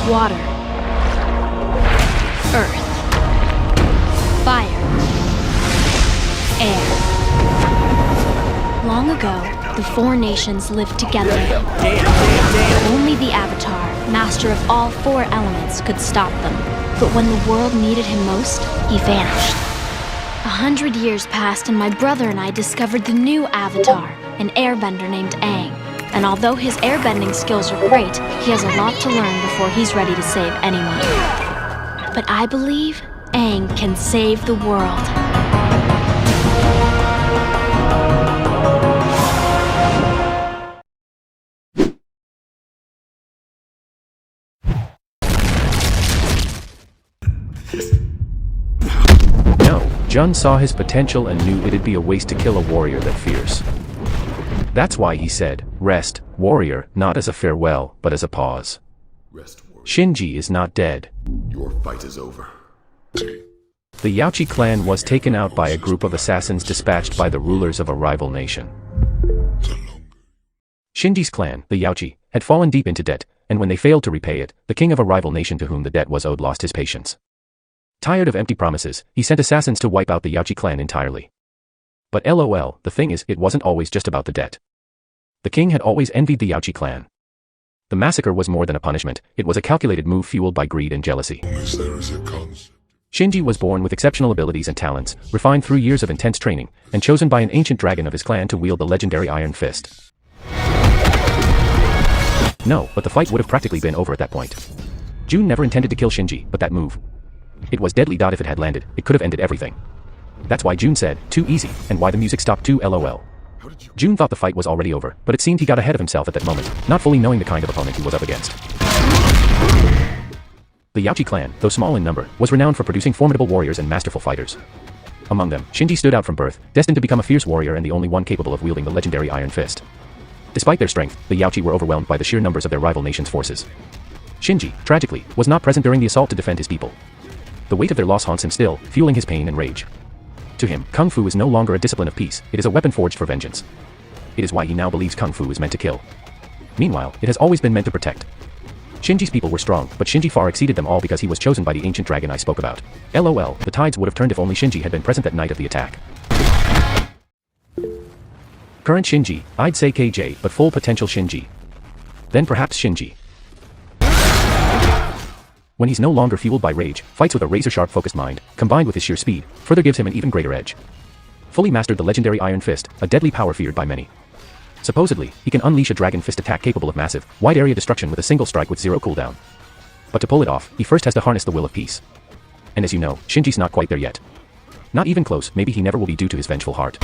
water, earth, fire, air. Long ago, the four nations lived together. Only the Avatar, master of all four elements, could stop them. But when the world needed him most, he vanished. 100 years passed and my brother and I discovered the new Avatar, an airbender named Aang. And although his airbending skills are great, he has a lot to learn before he's ready to save anyone. But I believe Aang can save the world. Jun saw his potential and knew it'd be a waste to kill a warrior that fierce. That's why he said, "Rest, warrior," not as a farewell, but as a pause. Rest, warrior. Shinji is not dead. Your fight is over. The Yaochi clan was taken out by a group of assassins dispatched by the rulers of a rival nation. Shinji's clan, the Yaochi, had fallen deep into debt, and when they failed to repay it, the king of a rival nation to whom the debt was owed lost his patience. Tired of empty promises, he sent assassins to wipe out the Yaochi clan entirely. But LOL, the thing is, it wasn't always just about the debt. The king had always envied the Yaochi clan. The massacre was more than a punishment, it was a calculated move fueled by greed and jealousy. Shinji was born with exceptional abilities and talents, refined through years of intense training, and chosen by an ancient dragon of his clan to wield the legendary Iron Fist. No, but the fight would have practically been over at that point. Jun never intended to kill Shinji, but that move. It was deadly. If it had landed, it could have ended everything. That's why Jun said, "Too easy," and why the music stopped too. LOL. Jun thought the fight was already over, but it seemed he got ahead of himself at that moment, not fully knowing the kind of opponent he was up against. The Yaochi clan, though small in number, was renowned for producing formidable warriors and masterful fighters. Among them, Shinji stood out from birth, destined to become a fierce warrior and the only one capable of wielding the legendary Iron Fist. Despite their strength, the Yaochi were overwhelmed by the sheer numbers of their rival nation's forces. Shinji, tragically, was not present during the assault to defend his people. The weight of their loss haunts him still, fueling his pain and rage. To him, Kung Fu is no longer a discipline of peace, it is a weapon forged for vengeance. It is why he now believes Kung Fu is meant to kill. Meanwhile, it has always been meant to protect. Shinji's people were strong, but Shinji far exceeded them all because he was chosen by the ancient dragon I spoke about. LOL, the tides would have turned if only Shinji had been present that night of the attack. Current Shinji, I'd say KJ, but full potential Shinji. Then perhaps Shinji. When he's no longer fueled by rage, fights with a razor-sharp focused mind, combined with his sheer speed, further gives him an even greater edge. Fully mastered the legendary Iron Fist, a deadly power feared by many. Supposedly, he can unleash a dragon fist attack capable of massive, wide-area destruction with a single strike with zero cooldown. But to pull it off, he first has to harness the will of peace. And as you know, Shinji's not quite there yet. Not even close, maybe he never will be due to his vengeful heart.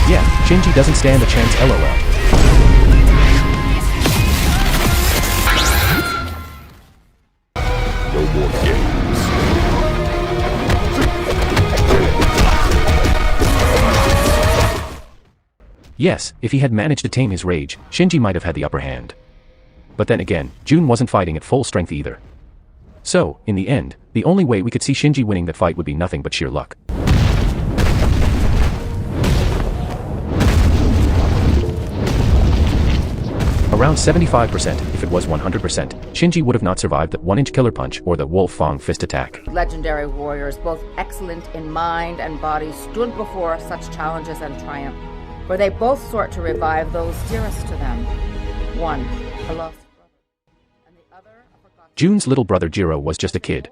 Yeah, Shinji doesn't stand a chance. LOL. No more games. Yes, if he had managed to tame his rage, Shinji might have had the upper hand. But then again, Jun wasn't fighting at full strength either. So, in the end, the only way we could see Shinji winning that fight would be nothing but sheer luck. Around 75%, if it was 100%, Shinji would have not survived the 1-inch killer punch or the Wolf Fang fist attack. Legendary warriors, both excellent in mind and body, stood before such challenges and triumph, for they both sought to revive those dearest to them. One, a lost brother, and the other, a forgotten. Jun's little brother Jiro was just a kid.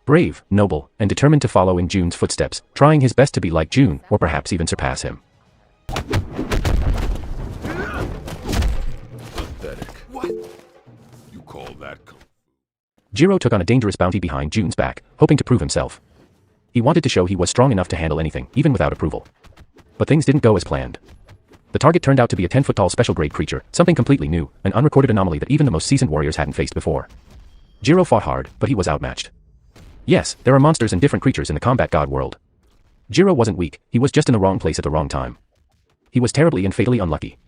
Brave, noble, and determined to follow in Jun's footsteps, trying his best to be like Jun, or perhaps even surpass him. What? You call that? Jiro took on a dangerous bounty behind Jun's back, hoping to prove himself. He wanted to show he was strong enough to handle anything, even without approval. But things didn't go as planned. The target turned out to be a 10-foot-tall special-grade creature, something completely new, an unrecorded anomaly that even the most seasoned warriors hadn't faced before. Jiro fought hard, but he was outmatched. Yes, there are monsters and different creatures in the combat god world. Jiro wasn't weak, he was just in the wrong place at the wrong time. He was terribly and fatally unlucky.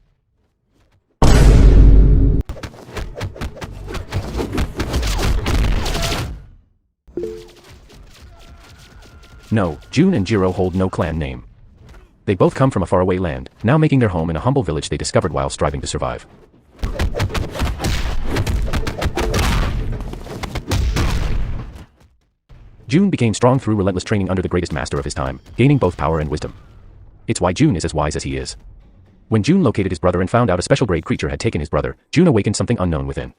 No, Jun and Jiro hold no clan name. They both come from a faraway land, now making their home in a humble village they discovered while striving to survive. Jun became strong through relentless training under the greatest master of his time, gaining both power and wisdom. It's why Jun is as wise as he is. When Jun located his brother and found out a special grade creature had taken his brother, Jun awakened something unknown within.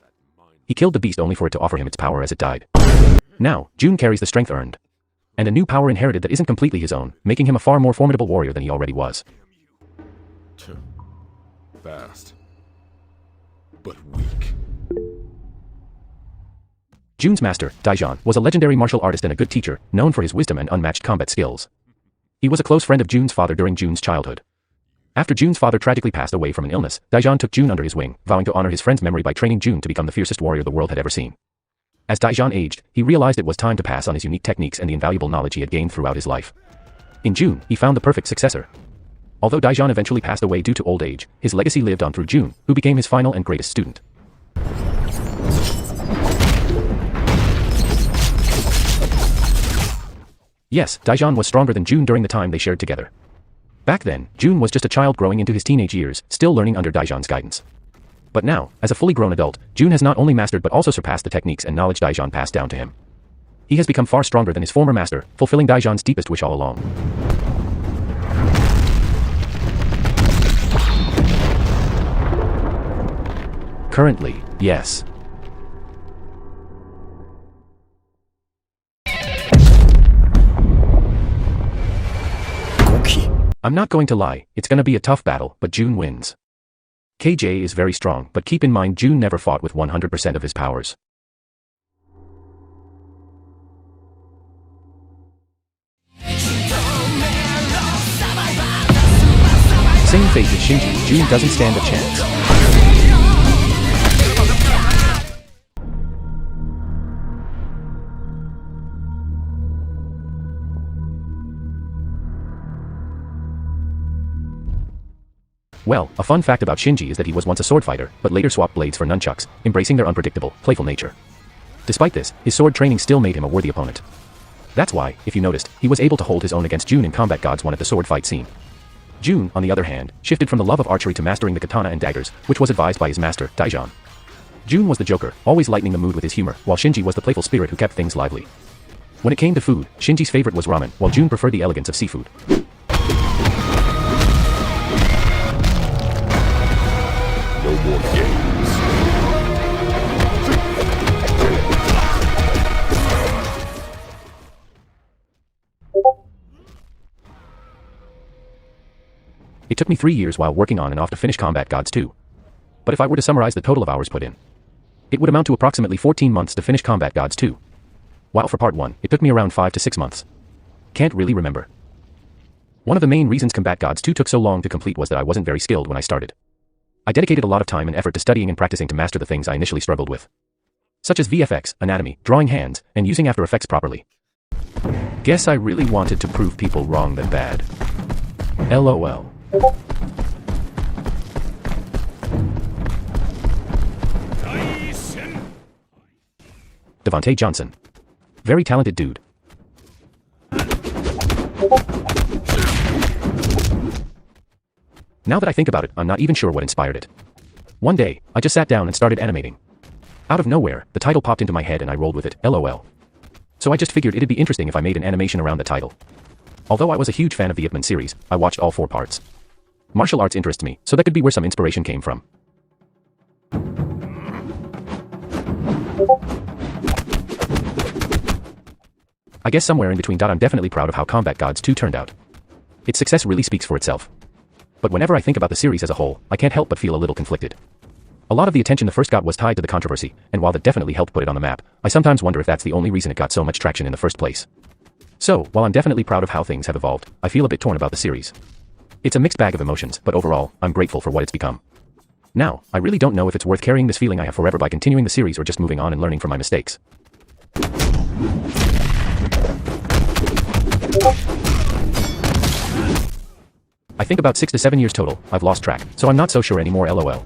He killed the beast only for it to offer him its power as it died. Now, Jun carries the strength earned. And a new power inherited that isn't completely his own, making him a far more formidable warrior than he already was. Fast. But weak. Jun's master, JHANZOU, was a legendary martial artist and a good teacher, known for his wisdom and unmatched combat skills. He was a close friend of Jun's father during Jun's childhood. After Jun's father tragically passed away from an illness, JHANZOU took Jun under his wing, vowing to honor his friend's memory by training Jun to become the fiercest warrior the world had ever seen. As JHANZOU aged, he realized it was time to pass on his unique techniques and the invaluable knowledge he had gained throughout his life. In Jun, he found the perfect successor. Although JHANZOU eventually passed away due to old age, his legacy lived on through Jun, who became his final and greatest student. Yes, JHANZOU was stronger than Jun during the time they shared together. Back then, Jun was just a child growing into his teenage years, still learning under JHANZOU's guidance. But now, as a fully grown adult, Jun has not only mastered but also surpassed the techniques and knowledge JHANZOU passed down to him. He has become far stronger than his former master, fulfilling JHANZOU's deepest wish all along. Currently, yes. I'm not going to lie, it's gonna be a tough battle, but Jun wins. KJ is very strong, but keep in mind Jun never fought with 100% of his powers. Same fate as Shinji, Jun doesn't stand a chance. Well, a fun fact about Shinji is that he was once a sword fighter, but later swapped blades for nunchucks, embracing their unpredictable, playful nature. Despite this, his sword training still made him a worthy opponent. That's why, if you noticed, he was able to hold his own against Jun in Combat Gods 1 at the sword fight scene. Jun, on the other hand, shifted from the love of archery to mastering the katana and daggers, which was advised by his master, JHANZOU. Jun was the joker, always lightening the mood with his humor, while Shinji was the playful spirit who kept things lively. When it came to food, Shinji's favorite was ramen, while Jun preferred the elegance of seafood. No more games. It took me 3 years while working on and off to finish Combat Gods 2. But if I were to summarize the total of hours put in, it would amount to approximately 14 months to finish Combat Gods 2. While for Part 1, it took me around 5 to 6 months. Can't really remember. One of the main reasons Combat Gods 2 took so long to complete was that I wasn't very skilled when I started. I dedicated a lot of time and effort to studying and practicing to master the things I initially struggled with, such as VFX, anatomy, drawing hands, and using After Effects properly. Guess I really wanted to prove people wrong than bad. LOL. Devontae Johnson. Very talented dude. Now that I think about it, I'm not even sure what inspired it. One day, I just sat down and started animating. Out of nowhere, the title popped into my head and I rolled with it, LOL. So I just figured it'd be interesting if I made an animation around the title. Although I was a huge fan of the Ip Man series, I watched all 4 parts. Martial arts interests me, so that could be where some inspiration came from. I guess somewhere in between. I'm definitely proud of how Combat Gods 2 turned out. Its success really speaks for itself. But whenever I think about the series as a whole, I can't help but feel a little conflicted. A lot of the attention the first got was tied to the controversy, and while that definitely helped put it on the map, I sometimes wonder if that's the only reason it got so much traction in the first place. So, while I'm definitely proud of how things have evolved, I feel a bit torn about the series. It's a mixed bag of emotions, but overall, I'm grateful for what it's become. Now, I really don't know if it's worth carrying this feeling I have forever by continuing the series or just moving on and learning from my mistakes. I think about 6 to 7 years total. I've lost track, so I'm not so sure anymore, LOL.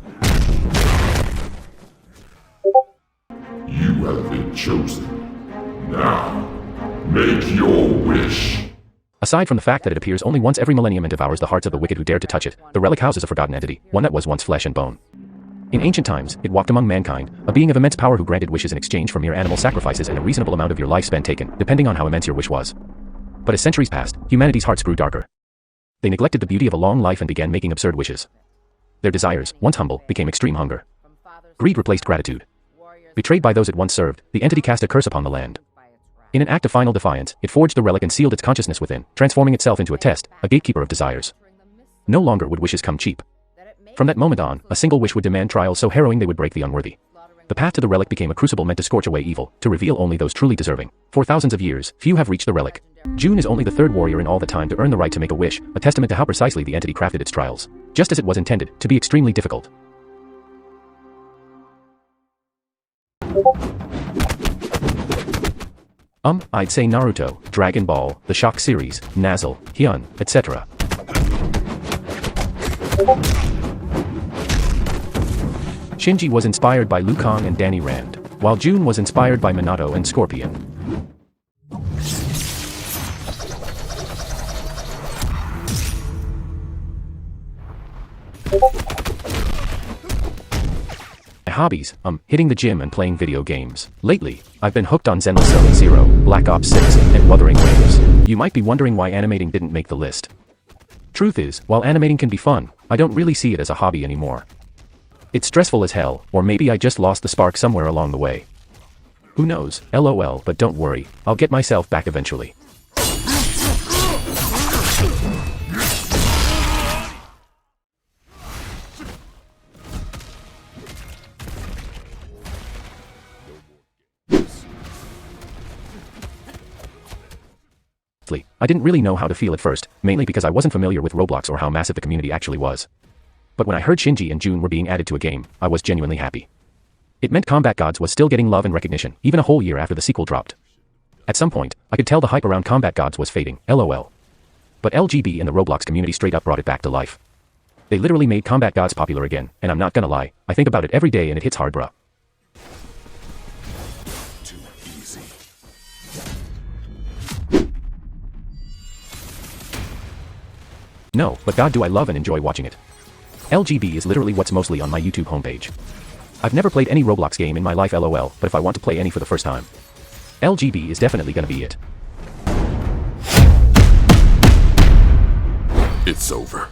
You have been chosen. Now, make your wish. Aside from the fact that it appears only once every millennium and devours the hearts of the wicked who dared to touch it, the relic houses a forgotten entity, one that was once flesh and bone. In ancient times, it walked among mankind, a being of immense power who granted wishes in exchange for mere animal sacrifices and a reasonable amount of your lifespan taken, depending on how immense your wish was. But as centuries passed, humanity's hearts grew darker. They neglected the beauty of a long life and began making absurd wishes. Their desires, once humble, became extreme hunger. Greed replaced gratitude. Betrayed by those it once served, the entity cast a curse upon the land. In an act of final defiance, it forged the relic and sealed its consciousness within, transforming itself into a test, a gatekeeper of desires. No longer would wishes come cheap. From that moment on, a single wish would demand trials so harrowing they would break the unworthy. The path to the relic became a crucible meant to scorch away evil, to reveal only those truly deserving. For thousands of years, few have reached the relic. June is only the third warrior in all the time to earn the right to make a wish, a testament to how precisely the entity crafted its trials. Just as it was intended, to be extremely difficult. I'd say Naruto, Dragon Ball, the Shock series, Nazzle, Hyun, etc. Shinji was inspired by Liu Kang and Danny Rand, while June was inspired by Minato and Scorpion. My hobbies, hitting the gym and playing video games. Lately, I've been hooked on Zenless Zone Zero, Black Ops 6, and Wuthering Waves. You might be wondering why animating didn't make the list. Truth is, while animating can be fun, I don't really see it as a hobby anymore. It's stressful as hell, or maybe I just lost the spark somewhere along the way. Who knows, LOL, but don't worry, I'll get myself back eventually. I didn't really know how to feel at first, mainly because I wasn't familiar with Roblox or how massive the community actually was. But when I heard Shinji and June were being added to a game, I was genuinely happy. It meant Combat Gods was still getting love and recognition, even a whole year after the sequel dropped. At some point, I could tell the hype around Combat Gods was fading, LOL. But LGB and the Roblox community straight up brought it back to life. They literally made Combat Gods popular again, and I'm not gonna lie, I think about it every day and it hits hard, bruh. Too easy. No, but god do I love and enjoy watching it. LGB is literally what's mostly on my YouTube homepage. I've never played any Roblox game in my life LOL, but if I want to play any for the first time, LGB is definitely gonna be it. It's over.